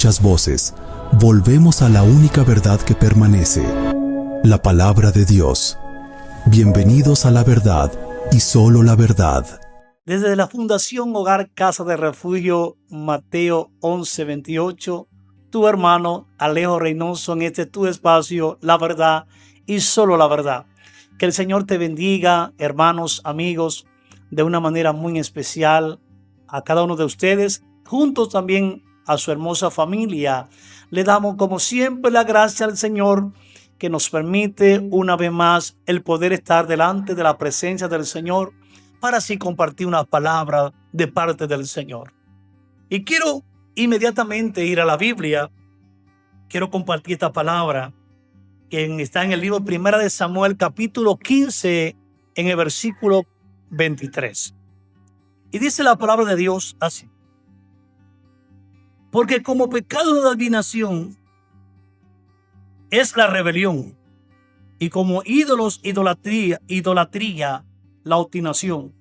muchas voces, volvemos a la única verdad que permanece, la palabra de Dios. Bienvenidos a la verdad y solo la verdad. Desde la Fundación Hogar Casa de Refugio, Mateo 11:28, tu hermano Alejo Reynoso en este tu espacio, la verdad y solo la verdad. Que el Señor te bendiga, hermanos, amigos, de una manera muy especial a cada uno de ustedes, juntos también a su hermosa familia. Le damos como siempre la gracia al Señor que nos permite una vez más el poder estar delante de la presencia del Señor para así compartir una palabra de parte del Señor. Y quiero inmediatamente ir a la Biblia. Quiero compartir esta palabra que está en el libro Primera de Samuel, capítulo 15, en el versículo 23. Y dice la palabra de Dios así: porque como pecado de adivinación es la rebelión, y como ídolos idolatría la obstinación,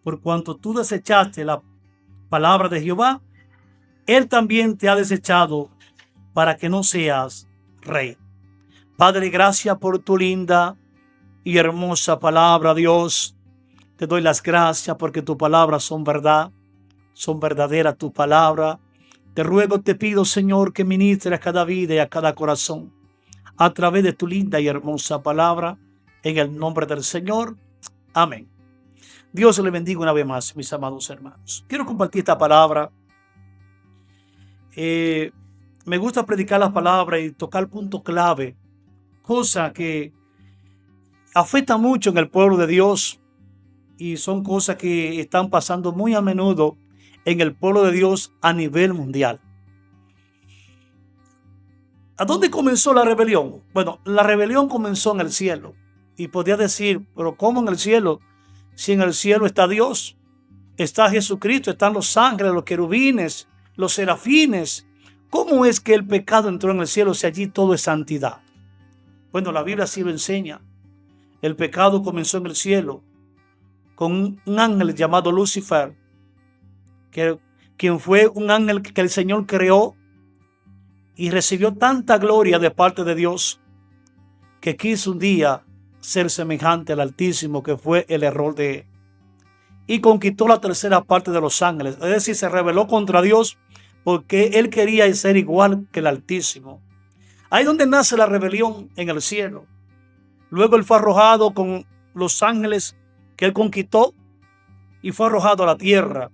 por cuanto tú desechaste la palabra de Jehová, él también te ha desechado para que no seas rey. Padre, gracias por tu linda y hermosa palabra, Dios. Te doy las gracias porque tus palabras son verdad, son verdaderas tus palabras. Te ruego, te pido, Señor, que ministres a cada vida y a cada corazón a través de tu linda y hermosa palabra, en el nombre del Señor. Amén. Dios le bendiga una vez más, mis amados hermanos. Quiero compartir esta palabra. Me gusta predicar la palabra y tocar puntos clave, cosas que afectan mucho en el pueblo de Dios y son cosas que están pasando muy a menudo en el pueblo de Dios a nivel mundial. ¿A dónde comenzó la rebelión? Bueno, la rebelión comenzó en el cielo. Y podría decir, pero ¿cómo en el cielo? Si en el cielo está Dios, está Jesucristo, están los ángeles, los querubines, los serafines. ¿Cómo es que el pecado entró en el cielo si allí todo es santidad? Bueno, la Biblia sí lo enseña. El pecado comenzó en el cielo con un ángel llamado Lucifer, quien fue un ángel que el Señor creó y recibió tanta gloria de parte de Dios que quiso un día ser semejante al Altísimo, que fue el error de él. Y conquistó la tercera parte de los ángeles. Es decir, se rebeló contra Dios porque él quería ser igual que el Altísimo. Ahí es donde nace la rebelión, en el cielo. Luego él fue arrojado con los ángeles que él conquistó y fue arrojado a la tierra.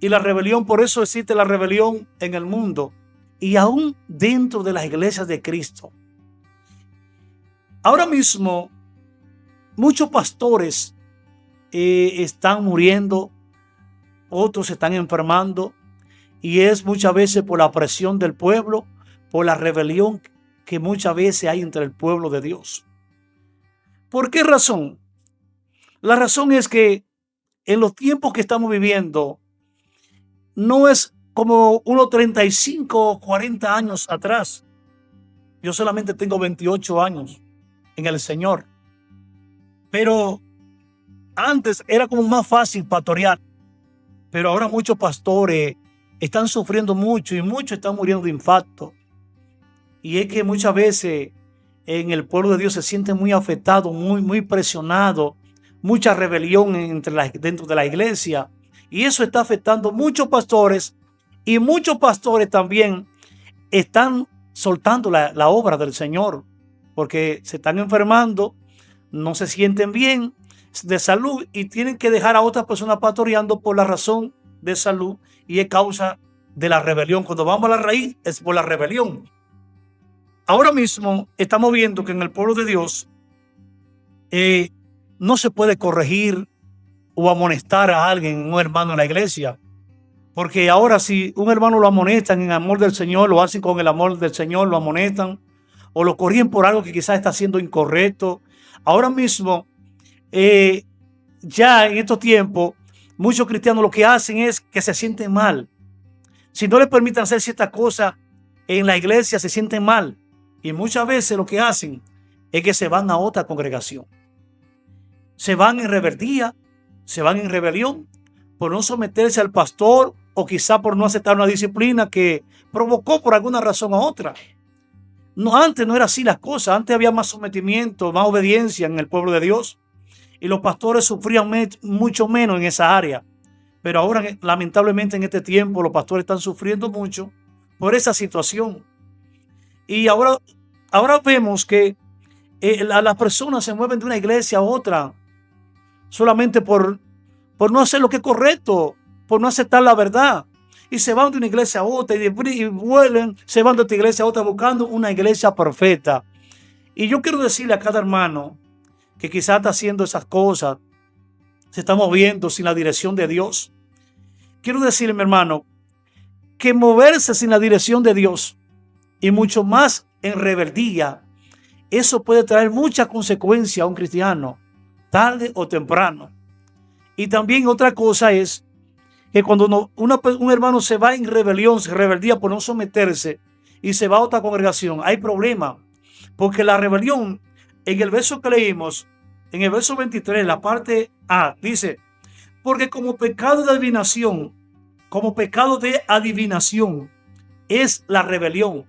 Y la rebelión, por eso existe la rebelión en el mundo y aún dentro de las iglesias de Cristo. Ahora mismo muchos pastores están muriendo, otros se están enfermando, y es muchas veces por la presión del pueblo, por la rebelión que muchas veces hay entre el pueblo de Dios. ¿Por qué razón? La razón es que en los tiempos que estamos viviendo no es como unos 35 o 40 años atrás. Yo solamente tengo 28 años en el Señor. Pero antes era como más fácil pastorear. Pero ahora muchos pastores están sufriendo mucho y muchos están muriendo de infarto. Y es que muchas veces en el pueblo de Dios se siente muy afectado, muy presionado, mucha rebelión dentro de la iglesia. Y eso está afectando a muchos pastores, y muchos pastores también están soltando la obra del Señor porque se están enfermando, no se sienten bien de salud y tienen que dejar a otras personas pastoreando por la razón de salud, y es causa de la rebelión. Cuando vamos a la raíz es por la rebelión. Ahora mismo estamos viendo que en el pueblo de Dios no se puede corregir o amonestar a alguien, un hermano en la iglesia, porque ahora si un hermano lo amonestan en amor del Señor, lo hacen con el amor del Señor, lo amonestan o lo corrigen por algo que quizás está haciendo incorrecto. Ahora mismo, ya en estos tiempos, muchos cristianos lo que hacen es que se sienten mal. Si no les permiten hacer ciertas cosas en la iglesia, se sienten mal. Y muchas veces lo que hacen es que se van a otra congregación. Se van en rebeldía, se van en rebelión por no someterse al pastor o quizá por no aceptar una disciplina que provocó por alguna razón a otra. No, antes no era así las cosas. Antes había más sometimiento, más obediencia en el pueblo de Dios. Y los pastores sufrían mucho menos en esa área. Pero ahora, lamentablemente, en este tiempo, los pastores están sufriendo mucho por esa situación. Y ahora vemos que las personas se mueven de una iglesia a otra solamente por no hacer lo que es correcto, por no aceptar la verdad. Y se van de una iglesia a otra y vuelven, se van de otra iglesia a otra buscando una iglesia perfecta. Y yo quiero decirle a cada hermano que quizás está haciendo esas cosas, se está moviendo sin la dirección de Dios. Quiero decirle, mi hermano, que moverse sin la dirección de Dios y mucho más en rebeldía, eso puede traer muchas consecuencias a un cristiano, tarde o temprano. Y también otra cosa es que cuando un hermano se va en rebelión, se rebeldía por no someterse y se va a otra congregación, hay problema. Porque la rebelión, en el verso que leímos, en el verso 23, la parte A, dice, porque como pecado de adivinación es la rebelión.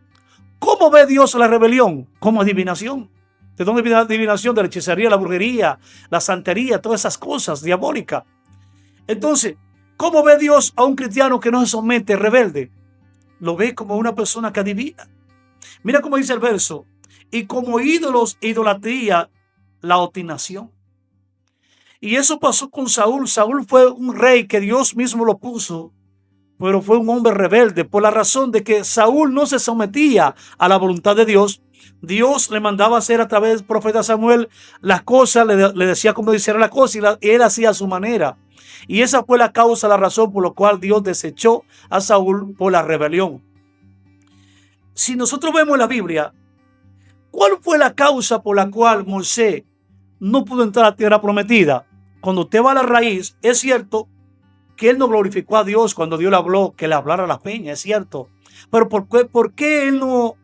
¿Cómo ve Dios la rebelión? Como adivinación. ¿De dónde viene la adivinación? De la hechicería, la brujería, la santería, todas esas cosas diabólicas. Entonces, ¿cómo ve Dios a un cristiano que no se somete, rebelde? Lo ve como una persona que adivina. Mira cómo dice el verso. Y como ídolos, idolatría, la obstinación. Y eso pasó con Saúl. Saúl fue un rey que Dios mismo lo puso, pero fue un hombre rebelde por la razón de que Saúl no se sometía a la voluntad de Dios. Dios le mandaba hacer a través del profeta Samuel las cosas, le decía cómo hiciera la cosa y él hacía a su manera. Y esa fue la causa, la razón por la cual Dios desechó a Saúl por la rebelión. Si nosotros vemos en la Biblia, ¿cuál fue la causa por la cual Moisés no pudo entrar a la tierra prometida? Cuando usted va a la raíz, es cierto que él no glorificó a Dios cuando Dios le habló que le hablara a la peña, es cierto. Pero ¿por qué él no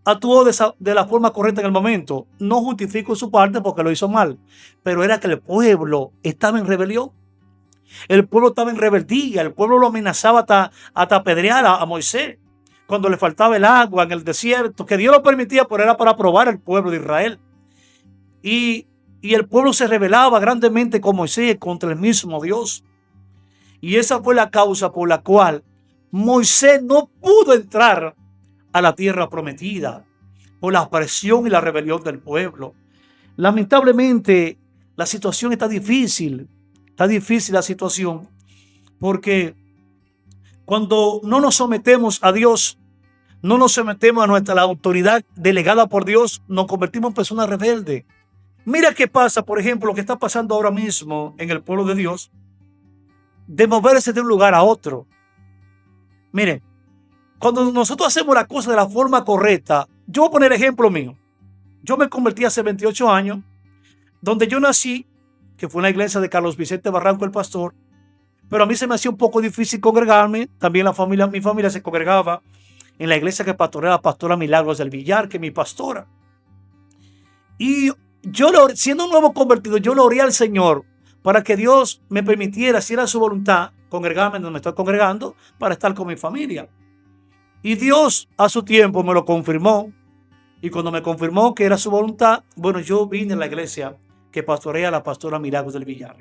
actuó de la forma correcta en el momento? No justifico su parte porque lo hizo mal, pero era que el pueblo estaba en rebelión. El pueblo estaba en rebeldía, el pueblo lo amenazaba hasta apedrear a Moisés cuando le faltaba el agua en el desierto, que Dios lo permitía, pero era para probar al pueblo de Israel. Y el pueblo se rebelaba grandemente con Moisés contra el mismo Dios. Y esa fue la causa por la cual Moisés no pudo entrar a la tierra prometida, por la presión y la rebelión del pueblo. Lamentablemente, la situación está difícil la situación, porque cuando no nos sometemos a Dios, no nos sometemos a la autoridad delegada por Dios, nos convertimos en personas rebeldes. Mira qué pasa, por ejemplo, lo que está pasando ahora mismo en el pueblo de Dios, de moverse de un lugar a otro. Mire, cuando nosotros hacemos la cosa de la forma correcta, yo voy a poner ejemplo mío. Yo me convertí hace 28 años, donde yo nací, que fue en la iglesia de Carlos Vicente Barranco, el pastor, pero a mí se me hacía un poco difícil congregarme. También mi familia se congregaba en la iglesia que pastorea la pastora Milagros del Villar, que es mi pastora. Y yo, siendo un nuevo convertido, yo le oré al Señor para que Dios me permitiera, si era su voluntad, congregarme donde me estoy congregando para estar con mi familia. Y Dios a su tiempo me lo confirmó. Y cuando me confirmó que era su voluntad, bueno, yo vine a la iglesia que pastorea la pastora Milagros del Villar.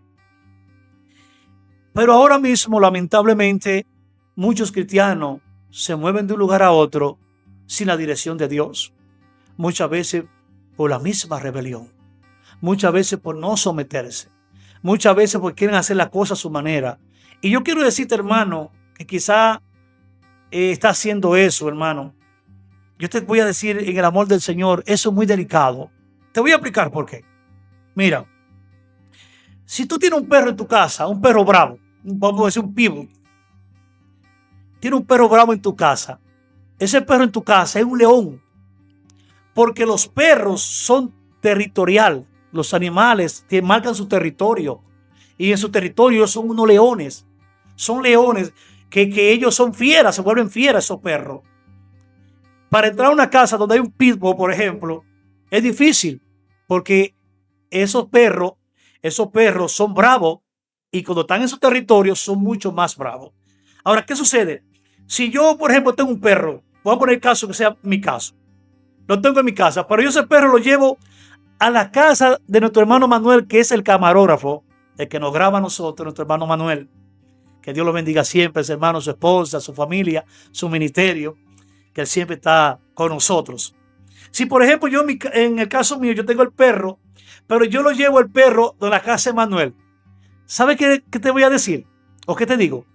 Pero ahora mismo, lamentablemente, muchos cristianos se mueven de un lugar a otro sin la dirección de Dios. Muchas veces por la misma rebelión. Muchas veces por no someterse. Muchas veces porque quieren hacer las cosas a su manera. Y yo quiero decirte, hermano, que quizá está haciendo eso, hermano. Yo te voy a decir en el amor del Señor, eso es muy delicado. Te voy a explicar por qué. Mira, si tú tienes un perro en tu casa, un perro bravo, vamos a decir un pitbull, tienes un perro bravo en tu casa, ese perro en tu casa es un león, porque los perros son territorial, los animales que marcan su territorio, y en su territorio son unos leones, que ellos son fieras, se vuelven fieras esos perros. Para entrar a una casa donde hay un pitbull, por ejemplo, es difícil, porque esos perros son bravos y cuando están en su territorio son mucho más bravos. Ahora, ¿qué sucede? Si yo, por ejemplo, tengo un perro, voy a poner el caso que sea mi caso, lo tengo en mi casa, pero yo ese perro lo llevo a la casa de nuestro hermano Manuel, que es el camarógrafo, el que nos graba a nosotros, nuestro hermano Manuel. Que Dios lo bendiga siempre, ese hermano, su esposa, su familia, su ministerio, que él siempre está con nosotros. Si, por ejemplo, yo en el caso mío, yo tengo el perro, pero yo lo llevo el perro de la casa de Manuel. ¿Sabes qué te voy a decir? ¿O qué te digo?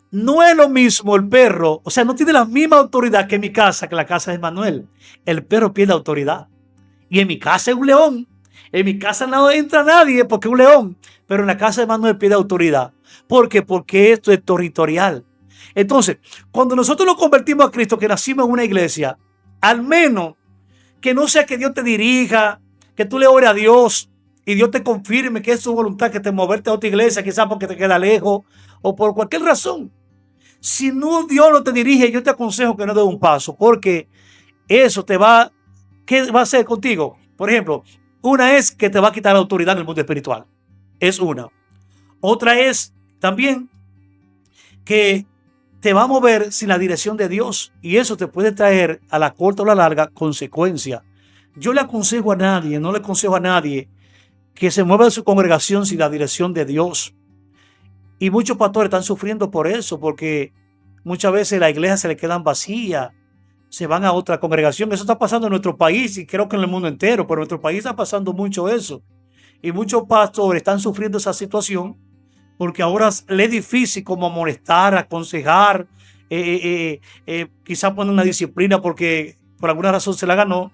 No es lo mismo el perro, o sea, no tiene la misma autoridad que mi casa, que la casa de Manuel. El perro pierde autoridad. Y en mi casa es un león. En mi casa no entra nadie porque es un león. Pero en la casa de Manuel pierde autoridad. ¿Por qué? Porque esto es territorial. Entonces, cuando nosotros nos convertimos a Cristo, que nacimos en una iglesia, al menos que no sea que Dios te dirija, que tú le ores a Dios y Dios te confirme que es su voluntad que te moverte a otra iglesia, quizás porque te queda lejos o por cualquier razón. Si no, Dios no te dirige, yo te aconsejo que no des un paso, porque eso te va, ¿qué va a hacer contigo? Por ejemplo, una es que te va a quitar la autoridad en el mundo espiritual. Es una. Otra es también que te va a mover sin la dirección de Dios y eso te puede traer a la corta o la larga consecuencia. Yo le aconsejo a nadie, no le aconsejo a nadie que se mueva de su congregación sin la dirección de Dios. Y muchos pastores están sufriendo por eso, porque muchas veces las iglesias se le quedan vacías, se van a otra congregación. Eso está pasando en nuestro país y creo que en el mundo entero, pero en nuestro país está pasando mucho eso. Y muchos pastores están sufriendo esa situación porque ahora le es difícil como amonestar, aconsejar, quizá poner una disciplina porque por alguna razón se la ganó.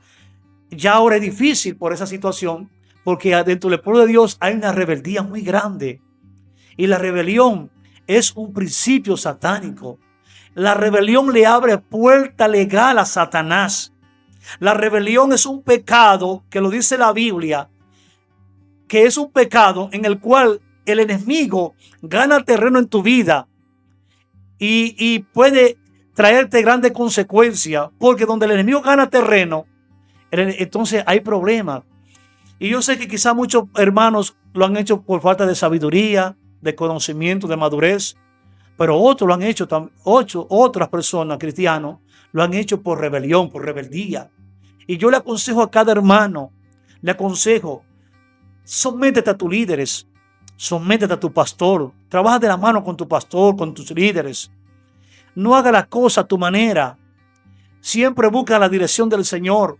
Ya ahora es difícil por esa situación porque dentro del pueblo de Dios hay una rebeldía muy grande. Y la rebelión es un principio satánico. La rebelión le abre puerta legal a Satanás. La rebelión es un pecado, que lo dice la Biblia, que es un pecado en el cual el enemigo gana terreno en tu vida y puede traerte grandes consecuencias, porque donde el enemigo gana terreno, entonces hay problemas. Y yo sé que quizás muchos hermanos lo han hecho por falta de sabiduría, de conocimiento, de madurez, pero otros lo han hecho, otras personas, cristianos, lo han hecho por rebelión, por rebeldía. Y yo le aconsejo a cada hermano, le aconsejo, sométete a tus líderes, sométete a tu pastor, trabaja de la mano con tu pastor, con tus líderes. No haga las cosas a tu manera, siempre busca la dirección del Señor.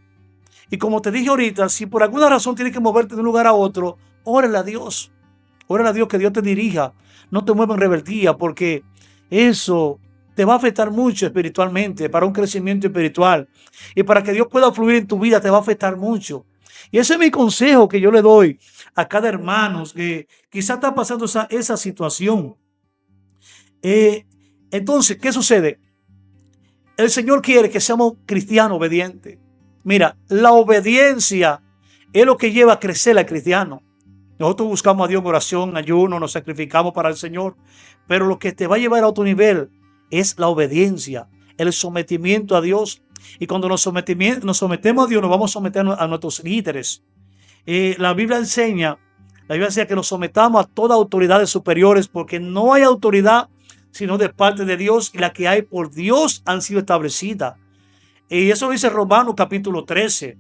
Y como te dije ahorita, si por alguna razón tienes que moverte de un lugar a otro, órale a Dios. Órale a Dios que Dios te dirija. No te muevas en rebeldía porque eso te va a afectar mucho espiritualmente, para un crecimiento espiritual. Y para que Dios pueda fluir en tu vida te va a afectar mucho. Y ese es mi consejo que yo le doy a cada hermano que quizá está pasando esa situación. Entonces, ¿qué sucede? El Señor quiere que seamos cristianos obedientes. Mira, la obediencia es lo que lleva a crecer al cristiano. Nosotros buscamos a Dios en oración, ayuno, nos sacrificamos para el Señor. Pero lo que te va a llevar a otro nivel es la obediencia, el sometimiento a Dios. Y cuando nos sometemos a Dios, nos vamos a someter a nuestros líderes. La Biblia enseña que nos sometamos a todas autoridades superiores, porque no hay autoridad sino de parte de Dios, y la que hay por Dios han sido establecidas. Y eso dice Romanos capítulo 13.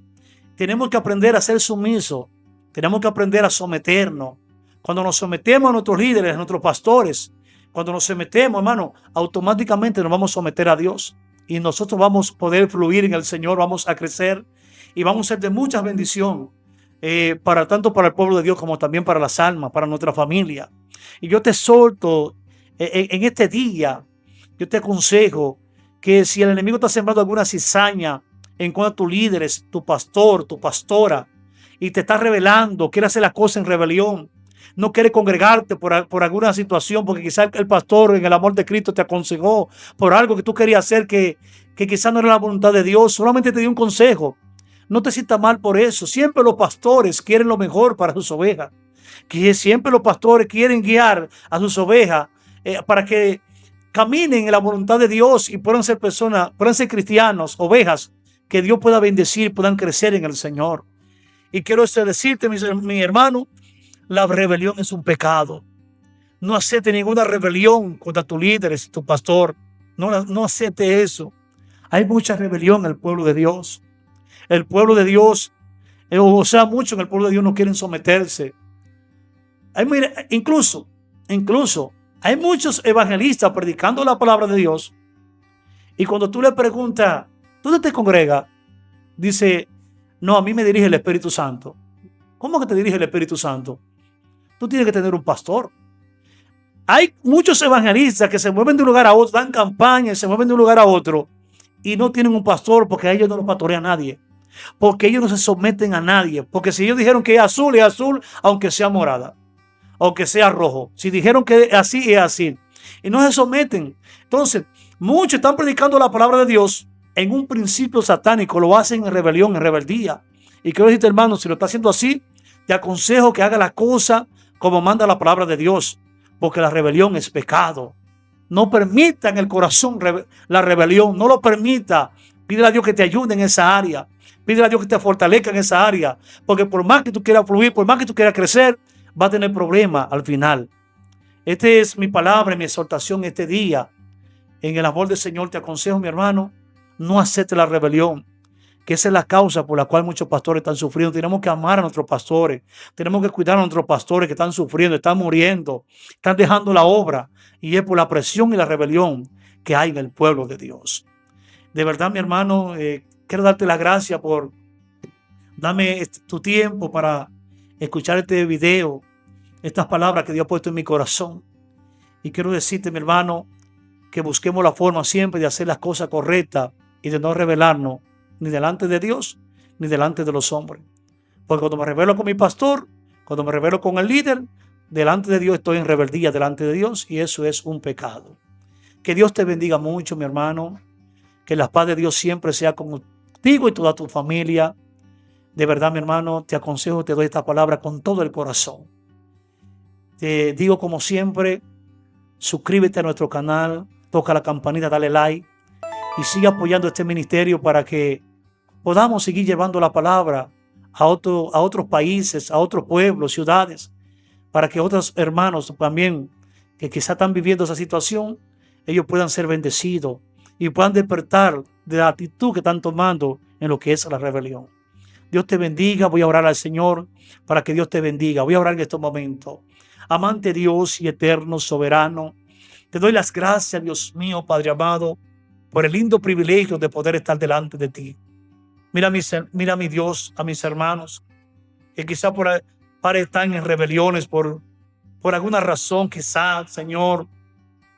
Tenemos que aprender a ser sumisos. Tenemos que aprender a someternos. Cuando nos sometemos a nuestros líderes, a nuestros pastores, cuando nos sometemos, hermano, automáticamente nos vamos a someter a Dios. Y nosotros vamos a poder fluir en el Señor, vamos a crecer y vamos a ser de mucha bendición. Tanto para el pueblo de Dios como también para las almas, para nuestra familia. Y yo te exhorto en este día, yo te aconsejo que si el enemigo está sembrando alguna cizaña en contra de tus líderes, tu pastor, tu pastora, y te está rebelando, quiere hacer las cosas en rebelión, no quiere congregarte por alguna situación, porque quizás el pastor en el amor de Cristo te aconsejó por algo que tú querías hacer que quizás no era la voluntad de Dios, solamente te dio un consejo. No te sientas mal por eso. Siempre los pastores quieren lo mejor para sus ovejas. Que siempre los pastores quieren guiar a sus ovejas para que caminen en la voluntad de Dios y puedan ser personas, puedan ser cristianos, ovejas que Dios pueda bendecir, puedan crecer en el Señor. Y quiero decirte, mi hermano, la rebelión es un pecado. No acepte ninguna rebelión contra tus líderes, tu pastor. No acepte eso. Hay mucha rebelión en el pueblo de Dios. El pueblo de Dios, muchos en el pueblo de Dios no quieren someterse. Incluso, hay muchos evangelistas predicando la palabra de Dios. Y cuando tú le preguntas, ¿dónde te congregas? Dice, no, a mí me dirige el Espíritu Santo. ¿Cómo que te dirige el Espíritu Santo? Tú tienes que tener un pastor. Hay muchos evangelistas que se mueven de un lugar a otro, dan campañas, se mueven de un lugar a otro y no tienen un pastor porque a ellos no los pastorea nadie. Porque ellos no se someten a nadie. Porque si ellos dijeron que es azul, aunque sea morada, aunque sea rojo. Si dijeron que es así. Y no se someten. Entonces, muchos están predicando la palabra de Dios en un principio satánico. Lo hacen en rebelión, en rebeldía. Y quiero decirte, hermano, si lo está haciendo así, te aconsejo que haga la cosa como manda la palabra de Dios. Porque la rebelión es pecado. No permita en el corazón la rebelión. No lo permita. Pídele a Dios que te ayude en esa área. Pídele a Dios que te fortalezca en esa área. Porque por más que tú quieras fluir, por más que tú quieras crecer, va a tener problemas al final. Esta es mi palabra, mi exhortación este día. En el amor del Señor te aconsejo, mi hermano, no acepte la rebelión. Que esa es la causa por la cual muchos pastores están sufriendo. Tenemos que amar a nuestros pastores. Tenemos que cuidar a nuestros pastores que están sufriendo, están muriendo, están dejando la obra. Y es por la presión y la rebelión que hay en el pueblo de Dios. De verdad, mi hermano, quiero darte las gracias por darme tu tiempo para escuchar este video, estas palabras que Dios ha puesto en mi corazón. Y quiero decirte, mi hermano, que busquemos la forma siempre de hacer las cosas correctas y de no rebelarnos ni delante de Dios, ni delante de los hombres. Porque cuando me rebelo con mi pastor, cuando me rebelo con el líder, delante de Dios estoy en rebeldía delante de Dios y eso es un pecado. Que Dios te bendiga mucho, mi hermano. Que la paz de Dios siempre sea contigo y toda tu familia. De verdad, mi hermano, te aconsejo, te doy esta palabra con todo el corazón. Te digo como siempre, suscríbete a nuestro canal, toca la campanita, dale like y sigue apoyando este ministerio para que podamos seguir llevando la palabra a otros países, a otros pueblos, ciudades, para que otros hermanos también que quizá están viviendo esa situación, ellos puedan ser bendecidos y puedan despertar de la actitud que están tomando en lo que es la rebelión. Dios te bendiga. Voy a orar al Señor para que Dios te bendiga. Voy a orar en estos momentos. Amante Dios y eterno soberano, te doy las gracias, Dios mío, Padre amado, por el lindo privilegio de poder estar delante de ti. Mira, mi Dios, a mis hermanos, que quizá están en rebeliones por alguna razón, quizá, Señor.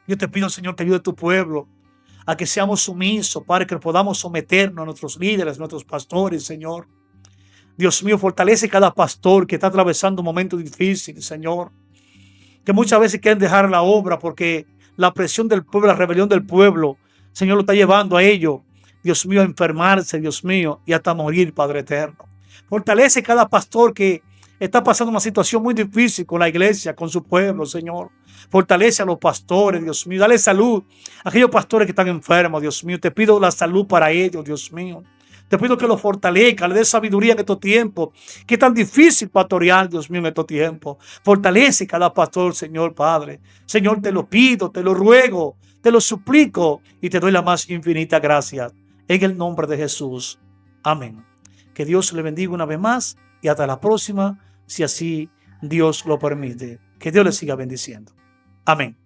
Yo te pido, Señor, que ayude a tu pueblo a que seamos sumisos, Padre, que podamos someternos a nuestros líderes, a nuestros pastores, Señor. Dios mío, fortalece cada pastor que está atravesando un momento difícil, Señor. Que muchas veces quieren dejar la obra porque la presión del pueblo, la rebelión del pueblo, Señor, lo está llevando a ellos, Dios mío, a enfermarse, Dios mío, y hasta morir, Padre eterno. Fortalece cada pastor que está pasando una situación muy difícil con la iglesia, con su pueblo, Señor. Fortalece a los pastores, Dios mío. Dale salud a aquellos pastores que están enfermos, Dios mío. Te pido la salud para ellos, Dios mío. Te pido que los fortalezca, le dé sabiduría en estos tiempos. Que es tan difícil pastorear, Dios mío, en estos tiempos. Fortalece cada pastor, Señor Padre. Señor, te lo pido, te lo ruego, te lo suplico y te doy la más infinita gracia. En el nombre de Jesús. Amén. Que Dios le bendiga una vez más y hasta la próxima, si así Dios lo permite. Que Dios le siga bendiciendo. Amén.